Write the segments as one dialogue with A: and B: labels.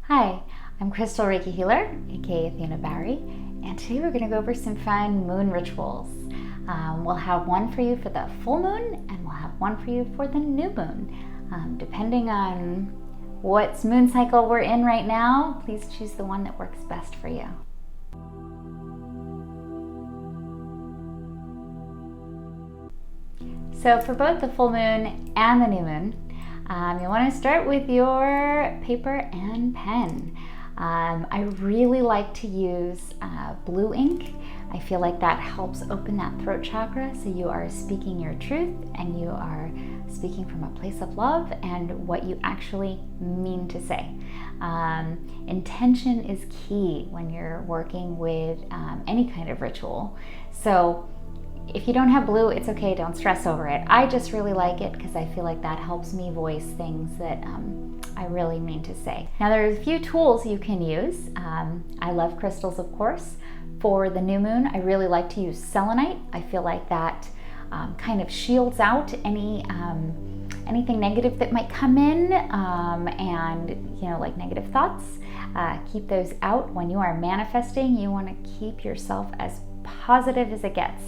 A: Hi, I'm Crystal Reiki Healer, aka Athena Barry, and today we're going to go over some fun moon rituals. We'll have one for you for the full moon, and we'll have one for you for the new moon. Depending on what moon cycle we're in right now, please choose the one that works best for you. So for both the full moon and the new moon, you want to start with your paper and pen. I really like to use blue ink. I feel like that helps open that throat chakra, so you are speaking your truth and you are speaking from a place of love and what you actually mean to say. Intention is key when you're working with any kind of ritual. So if you don't have blue, it's okay, don't stress over it. I just really like it because I feel like that helps me voice things that I really mean to say. Now there's a few tools you can use. I love crystals, of course. For the new moon, I really like to use selenite. I feel like that kind of shields out anything negative that might come in, and like negative thoughts. Keep those out. When you are manifesting, you want to keep yourself as positive as it gets.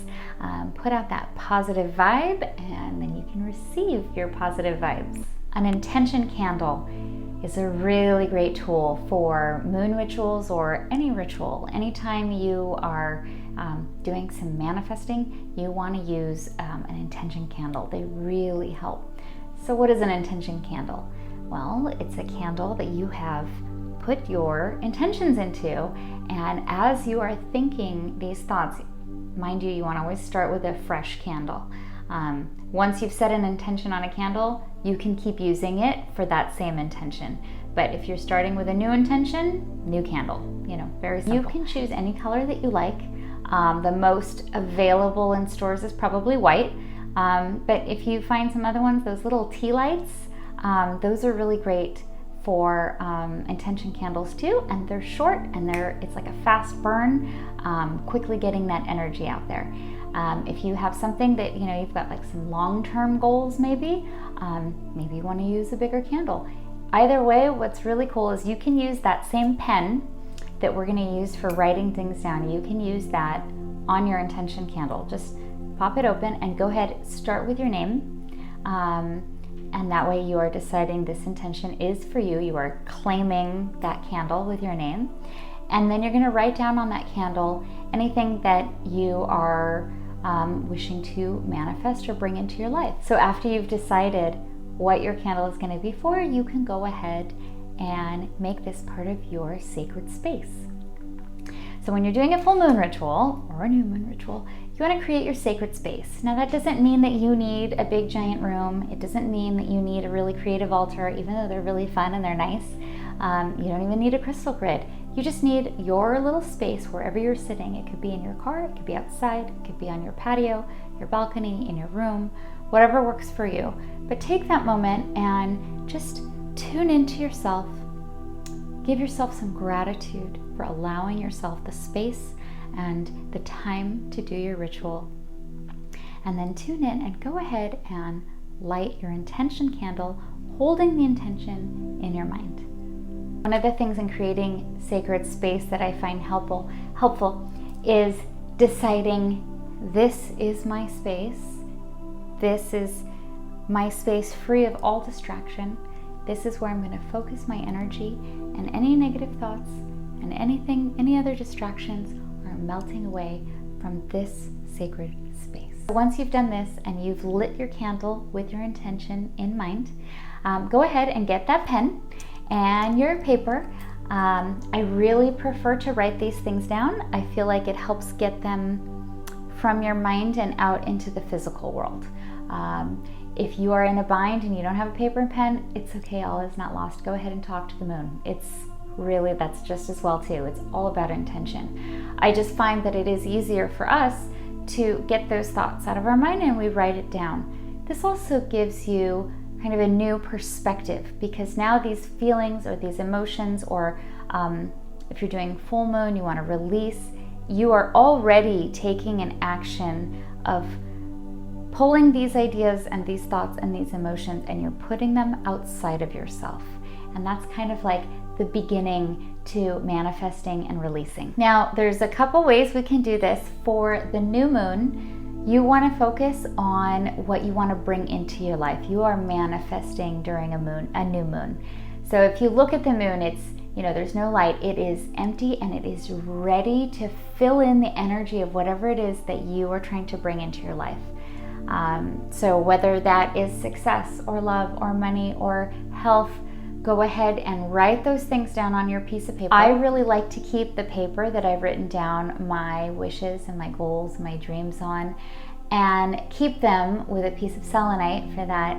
A: Put out that positive vibe, and then you can receive your positive vibes. An intention candle is a really great tool for moon rituals or any ritual. Anytime you are doing some manifesting, you want to use an intention candle. They really help. So what is an intention candle? Well, it's a candle that you have put your intentions into, and as you are thinking these thoughts, mind you want to always start with a fresh candle. Once you've set an intention on a candle, you can keep using it for that same intention. But if you're starting with a new intention, new candle, very simple. You can choose any color that you like. The most available in stores is probably white. But if you find some other ones, those little tea lights, those are really great for intention candles too, and they're short and it's like a fast burn, quickly getting that energy out there. If you have something that you've got like some long-term goals, maybe you want to use a bigger candle. Either way, what's really cool is you can use that same pen that we're going to use for writing things down. You can use that on your intention candle. Just pop it open and go ahead, start with your name. And that way you are deciding this intention is for you. You are claiming that candle with your name. And then you're going to write down on that candle anything that you are wishing to manifest or bring into your life. So after you've decided what your candle is going to be for, you can go ahead and make this part of your sacred space. So when you're doing a full moon ritual or a new moon ritual, you want to create your sacred space. Now that doesn't mean that you need a big giant room. It doesn't mean that you need a really creative altar, even though they're really fun and they're nice. You don't even need a crystal grid. You just need your little space wherever you're sitting. It could be in your car, it could be outside, it could be on your patio, your balcony, in your room, whatever works for you. But take that moment and just tune into yourself. Give yourself some gratitude for allowing yourself the space and the time to do your ritual. And then tune in and go ahead and light your intention candle, holding the intention in your mind. One of the things in creating sacred space that I find helpful is deciding, this is my space. This is my space free of all distraction. This is where I'm going to focus my energy, and any negative thoughts and any other distractions are melting away from this sacred space. Once you've done this and you've lit your candle with your intention in mind, go ahead and get that pen and your paper. I really prefer to write these things down. I feel like it helps get them from your mind and out into the physical world. If you are in a bind and you don't have a paper and pen, it's okay, all is not lost. Go ahead and talk to the moon. That's just as well too. It's all about intention. I just find that it is easier for us to get those thoughts out of our mind and we write it down. This also gives you kind of a new perspective, because now these feelings or these emotions, or if you're doing full moon, you want to release, you are already taking an action of pulling these ideas and these thoughts and these emotions, and you're putting them outside of yourself. And that's kind of like the beginning to manifesting and releasing. Now, there's a couple ways we can do this. For the new moon, you want to focus on what you want to bring into your life. You are manifesting during a new moon. So if you look at the moon, it's, there's no light. It is empty and it is ready to fill in the energy of whatever it is that you are trying to bring into your life. So whether that is success or love or money or health, go ahead and write those things down on your piece of paper. I really like to keep the paper that I've written down my wishes and my goals, my dreams on, and keep them with a piece of selenite for that,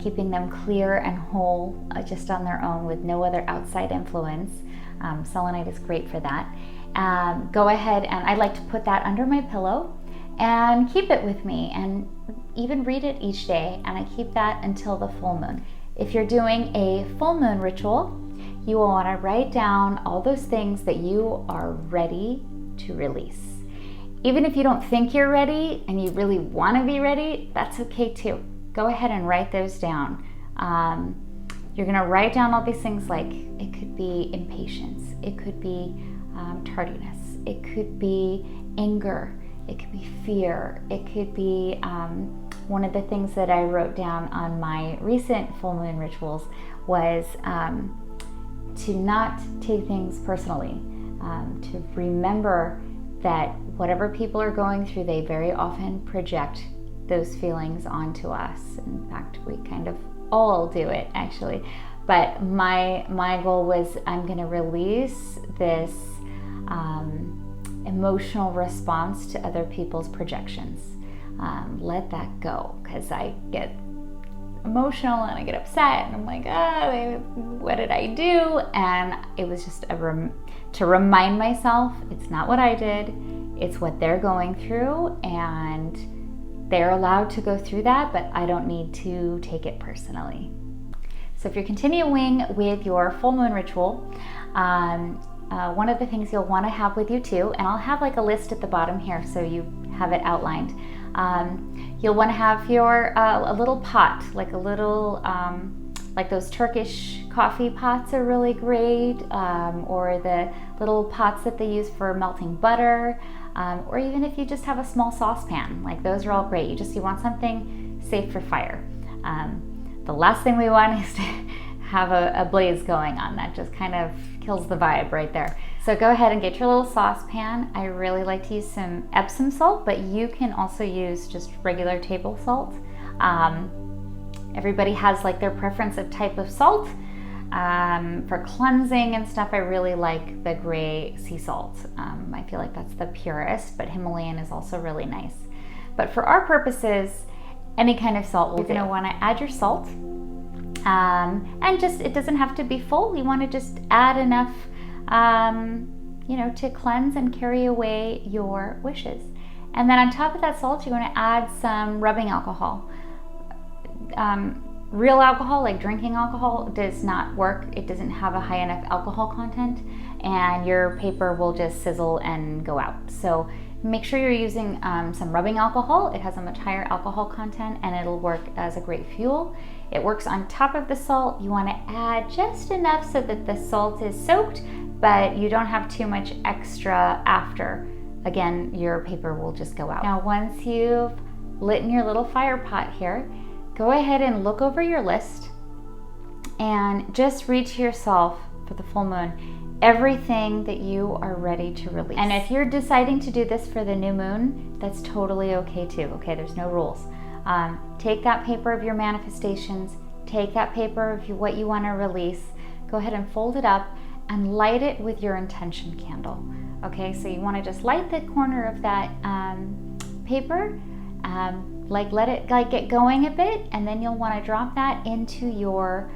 A: keeping them clear and whole just on their own with no other outside influence. Selenite is great for that. Go ahead, and I like to put that under my pillow and keep it with me and even read it each day, and I keep that until the full moon. If you're doing a full moon ritual, you will want to write down all those things that you are ready to release. Even if you don't think you're ready and you really want to be ready, that's okay too. Go ahead and write those down. You're going to write down all these things, like it could be impatience, it could be tardiness, it could be anger, it could be fear, it could be one of the things that I wrote down on my recent full moon rituals was to not take things personally, to remember that whatever people are going through, they very often project those feelings onto us. In fact, we kind of all do it, actually. But my goal was, I'm going to release this emotional response to other people's projections. Let that go, because I get emotional and I get upset and I'm like, what did I do? And it was just to remind myself, it's not what I did, it's what they're going through, and they're allowed to go through that, but I don't need to take it personally. So if you're continuing with your full moon ritual, one of the things you'll want to have with you too, and I'll have like a list at the bottom here so you have it outlined. You'll want to have your a little pot, like a little, like those Turkish coffee pots are really great, or the little pots that they use for melting butter, or even if you just have a small saucepan, like those are all great. You want something safe for fire. The last thing we want is to have a blaze going on. That just kind of kills the vibe right there. So go ahead and get your little saucepan. I really like to use some Epsom salt, but you can also use just regular table salt. Everybody has like their preference of type of salt. For cleansing and stuff, I really like the gray sea salt. I feel like that's the purest, but Himalayan is also really nice. But for our purposes, any kind of salt will do. You're going to want to add your salt. And just, it doesn't have to be full. You want to just add enough, to cleanse and carry away your wishes. And then on top of that salt, you want to add some rubbing alcohol. Real alcohol, like drinking alcohol, does not work. It doesn't have a high enough alcohol content, and your paper will just sizzle and go out. So make sure you're using some rubbing alcohol. It has a much higher alcohol content, and it'll work as a great fuel. It works on top of the salt. You want to add just enough so that the salt is soaked, but you don't have too much extra after. Again, your paper will just go out. Now, once you've lit in your little fire pot here, go ahead and look over your list and just read to yourself for the full moon everything that you are ready to release. And if you're deciding to do this for the new moon, that's totally okay too. Okay, there's no rules. Take that paper of your manifestations, take that paper of what you want to release, go ahead and fold it up and light it with your intention candle. Okay, so you want to just light the corner of that paper, let it get going a bit, and then you'll want to drop that into your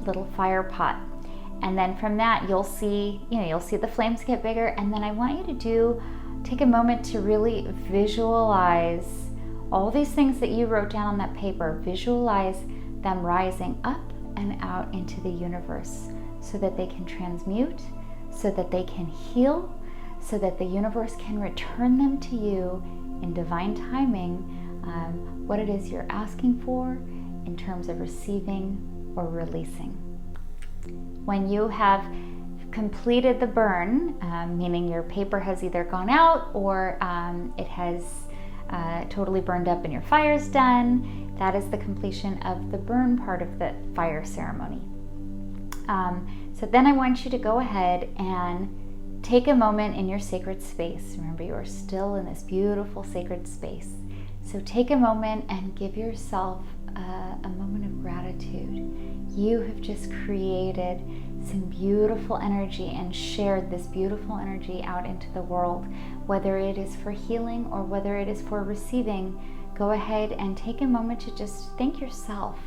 A: little fire pot. And then from that, you'll see the flames get bigger. And then I want you to take a moment to really visualize all these things that you wrote down on that paper. Visualize them rising up and out into the universe so that they can transmute, so that they can heal, so that the universe can return them to you in divine timing, what it is you're asking for in terms of receiving or releasing. When you have completed the burn, meaning your paper has either gone out or it has totally burned up and your fire's done, that is the completion of the burn part of the fire ceremony. So then I want you to go ahead and take a moment in your sacred space. Remember, you are still in this beautiful sacred space. So take a moment and give yourself a moment of gratitude. You have just created some beautiful energy and shared this beautiful energy out into the world. Whether it is for healing or whether it is for receiving, go ahead and take a moment to just thank yourself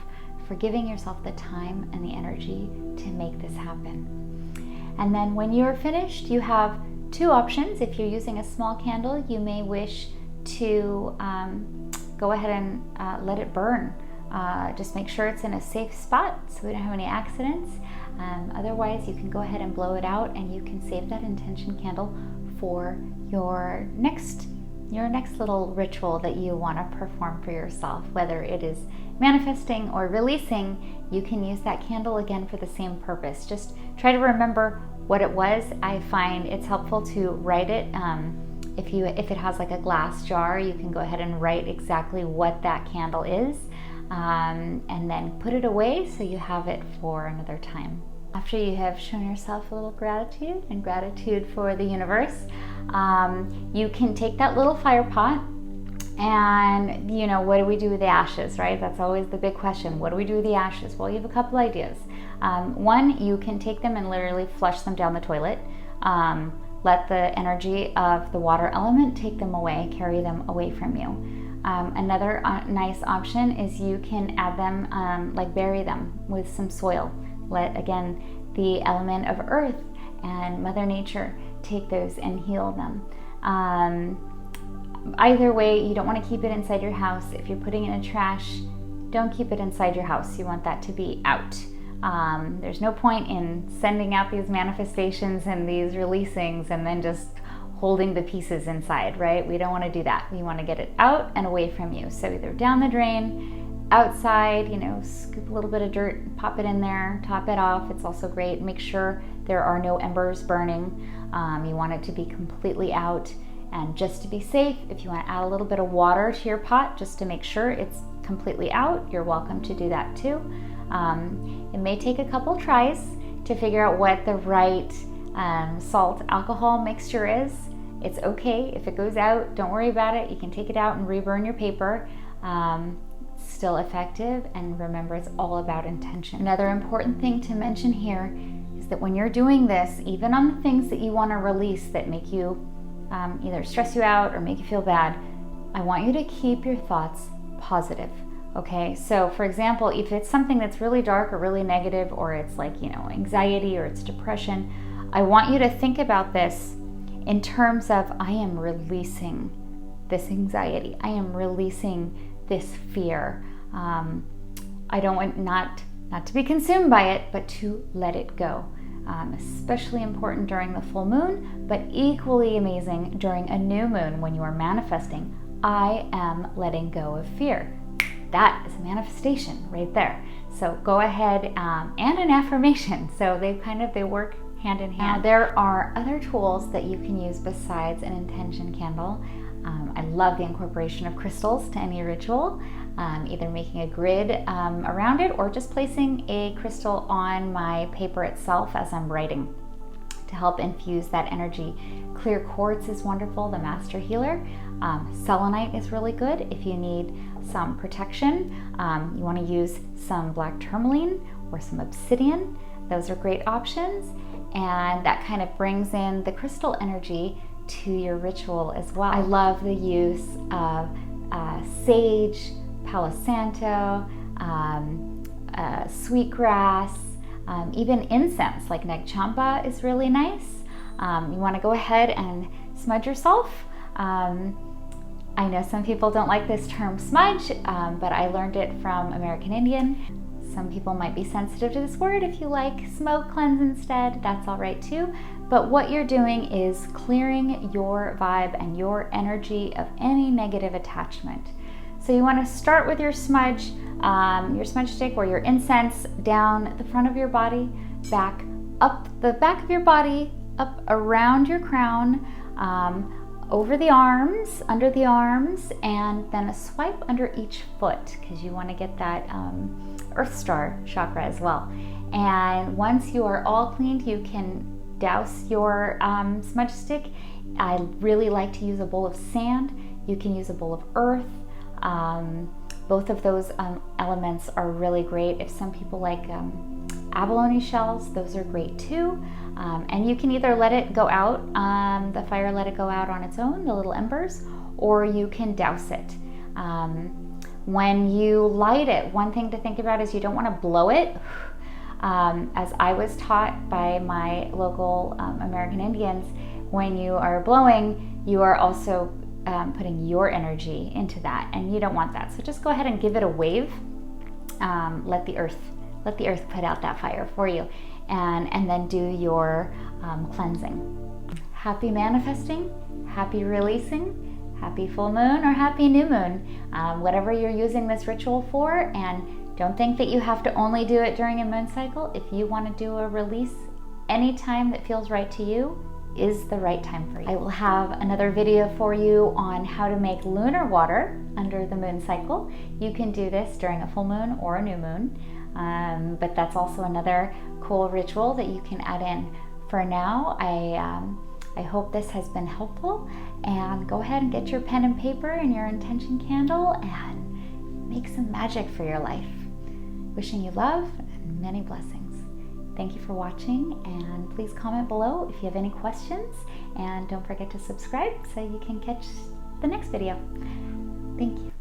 A: for giving yourself the time and the energy to make this happen. And then when you're finished, you have two options. If you're using a small candle, you may wish to go ahead and let it burn. Just make sure it's in a safe spot so we don't have any accidents. Otherwise, you can go ahead and blow it out, and you can save that intention candle for your next little ritual that you want to perform for yourself. Whether it is manifesting or releasing, you can use that candle again for the same purpose. Just try to remember what it was. I find it's helpful to write it. If it has like a glass jar, you can go ahead and write exactly what that candle is, and then put it away so you have it for another time. After you have shown yourself a little gratitude and gratitude for the universe, you can take that little fire pot and, what do we do with the ashes, right? That's always the big question. What do we do with the ashes? Well, you have a couple ideas. One, you can take them and literally flush them down the toilet. Let the energy of the water element take them away, carry them away from you. Another nice option is you can add them, bury them with some soil. Let, again, the element of earth and Mother Nature take those and heal them. Either way, you don't want to keep it inside your house. If you're putting it in trash, don't keep it inside your house. You want that to be out. There's no point in sending out these manifestations and these releasings and then just holding the pieces inside, right? We don't want to do that. We want to get it out and away from you. So either down the drain, outside, scoop a little bit of dirt, pop it in there, top it off. It's also great. Make sure there are no embers burning. You want it to be completely out. And just to be safe, if you want to add a little bit of water to your pot just to make sure it's completely out, you're welcome to do that too. It may take a couple tries to figure out what the right salt alcohol mixture is. It's okay if it goes out, don't worry about it. You can take it out and reburn your paper. Still effective, and remember, it's all about intention. Another important thing to mention here is that when you're doing this, even on the things that you want to release that make you either stress you out or make you feel bad, I want you to keep your thoughts positive. Okay, so for example, if it's something that's really dark or really negative, or it's like, anxiety or it's depression, I want you to think about this in terms of, I am releasing this anxiety. I am releasing this fear. I don't want not to be consumed by it, but to let it go. Especially important during the full moon, but equally amazing during a new moon when you are manifesting. I am letting go of fear. That is a manifestation right there. So go ahead, and an affirmation. So they work hand in hand. Now, there are other tools that you can use besides an intention candle. I love the incorporation of crystals to any ritual, either making a grid around it or just placing a crystal on my paper itself as I'm writing to help infuse that energy. Clear quartz is wonderful, the master healer. Selenite is really good if you need some protection. You want to use some black tourmaline or some obsidian. Those are great options, and that kind of brings in the crystal energy to your ritual as well. I love the use of sage, Palo Santo, sweetgrass, even incense like nag champa is really nice. You want to go ahead and smudge yourself. I know some people don't like this term smudge, but I learned it from American Indian. Some people might be sensitive to this word. If you like smoke cleanse instead, that's all right too. But what you're doing is clearing your vibe and your energy of any negative attachment. So you want to start with your smudge stick or your incense down the front of your body, back up the back of your body, up around your crown, over the arms, under the arms, and then a swipe under each foot because you want to get that Earth Star chakra as well. And once you are all cleaned, you can douse your smudge stick. I really like to use a bowl of sand. You can use a bowl of earth. Both of those elements are really great. If some people like abalone shells, those are great too. And you can either let it go out, the fire let it go out on its own, the little embers, or you can douse it. When you light it, one thing to think about is you don't want to blow it. As I was taught by my local American Indians, when you are blowing, you are also putting your energy into that, and you don't want that. So just go ahead and give it a wave. Let the earth put out that fire for you, and then do your cleansing. Happy manifesting, happy releasing, happy full moon or happy new moon, whatever you're using this ritual for. And don't think that you have to only do it during a moon cycle. If you want to do a release anytime that feels right to you is the right time for you. I will have another video for you on how to make lunar water under the moon cycle. You can do this during a full moon or a new moon, but that's also another cool ritual that you can add in. For now, I hope this has been helpful, and go ahead and get your pen and paper and your intention candle and make some magic for your life. Wishing you love and many blessings. Thank you for watching, and please comment below if you have any questions, and don't forget to subscribe so you can catch the next video. Thank you.